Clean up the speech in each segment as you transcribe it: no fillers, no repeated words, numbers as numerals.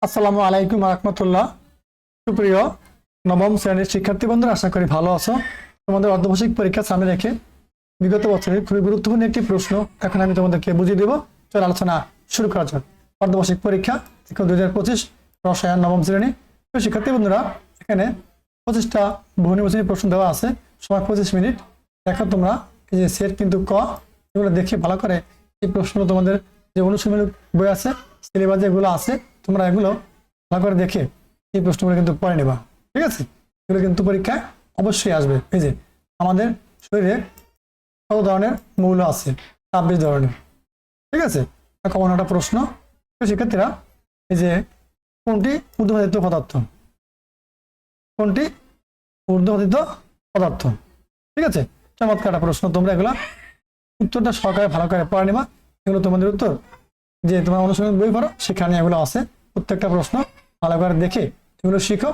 আসসালামু আলাইকুম রহমতুল্লাহ। সুপ্রিয় নবম শ্রেণীর শিক্ষার্থী বন্ধুরা, আশা করি ভালো আছো। তোমাদের অর্ধবার্ষিক পরীক্ষা সামনে রেখে বিগত বছরের খুবই গুরুত্বপূর্ণ একটি প্রশ্ন এখন আমি তোমাদেরকে বুঝিয়ে দেবো। চল আলোচনা শুরু করা যাক। অর্ধবার্ষিক পরীক্ষা 2025 রসায়ন নবম শ্রেণী। তো শিক্ষার্থী বন্ধুরা, এখানে 25টা বহু নির্বাচনী প্রশ্ন দেওয়া আছে, সময় 25 মিনিট। দেখো তোমরা এই যে সেট কিন্তু ক, এগুলো দেখে ভালো করে এই প্রশ্ন তোমাদের যে অনুশীলনমূলক বই আছে, সিলেবাস যেগুলো আছে, তোমরা এগুলো ভালো করে দেখে এই প্রশ্নগুলো কিন্তু পড়ে নেবা। ঠিক আছে, এগুলো কিন্তু পরীক্ষায় অবশ্যই আসবে। এই যে আমাদের শরীরে কত ধরনের মৌল আছে? 26 ধরনের। ঠিক আছে, কমন একটা প্রশ্ন। শিক্ষার্থীরা, এই যে কোনটি ঊর্ধ্বপাতিত পদার্থ? কোনটি ঊর্ধ্বপাতিত পদার্থ? ঠিক আছে, চমৎকার একটা প্রশ্ন। তোমরা এগুলো উত্তরটা সহকারে ভালো করে পড়ে নেবা। এগুলো তোমাদের উত্তর যে তোমার অনুশীলন বই পড়ো, সেখানে এগুলো আছে। প্রত্যেকটা প্রশ্ন ভালো করে দেখে এগুলো শিখো।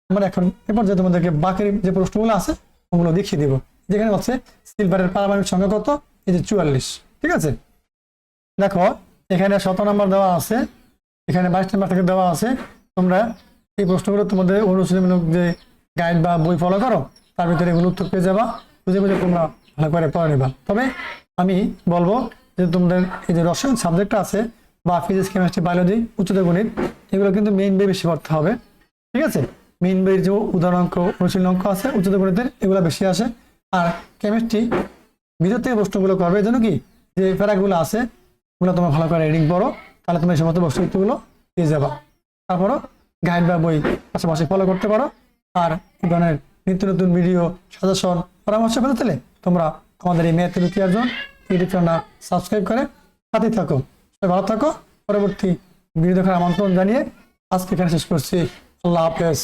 আমরা এখন এরপর যে তোমাদেরকে বাকি যে প্রশ্নগুলো আছে ওগুলো দেখিয়ে দিব। যেখানে হচ্ছে সিলভারের পারমাণবিক সংখ্যা কত? এই যে 44। ঠিক আছে, দেখো এখানে 17 নম্বর দেওয়া আছে, এখানে 22 নম্বর থেকে দেওয়া আছে। তোমরা এই প্রশ্নগুলো তোমাদের অনুশীলনমূলক যে গাইড বা বই ফলো করো, তার ভিতরে এগুলো উত্তর পেয়ে যাবা। বুঝে বুঝে তোমরা ভালো করে পড়ে নেবা। তবে আমি বলবো যে তোমাদের এই যে রসায়ন সাবজেক্টটা আছে বা ফিজিক্স, কেমিস্ট্রি, বায়োলজি, উচ্চতর গণিত, এগুলো কিন্তু মেইন বই বেশি পড়তে হবে। ঠিক আছে, মেইন বইয়ের যে উদাহরণ অঙ্ক, অনুশীলন অঙ্ক আছে উচ্চতর গণিতের, এগুলো বেশি আসে। আর কেমিস্ট্রি ভিতর থেকে প্রশ্নগুলো করবে, এই জন্য কি যে প্যারাগুলো আছে ওগুলো তোমরা ভালো করে রিডিং করো, তাহলে তুমি এই সমস্ত প্রশ্নগুলো পেয়ে যাবা। তারপরও গাইড বা বই পাশাপাশি ফলো করতে পারো। আর এই ধরনের নিত্য নতুন ভিডিও, সাজেশন, পরামর্শ পেতে হলে তোমরা আমাদের এই ম্যাথ রুকিয়ার জন্য ইউটিউব চ্যানেল সাবস্ক্রাইব করে সাথেই থাকো। সবাই ভালো থাকো। পরবর্তী ভিডিও দেখার আমন্ত্রণ জানিয়ে আজকে এখানে শেষ করছি। আল্লাহ হাফেজ।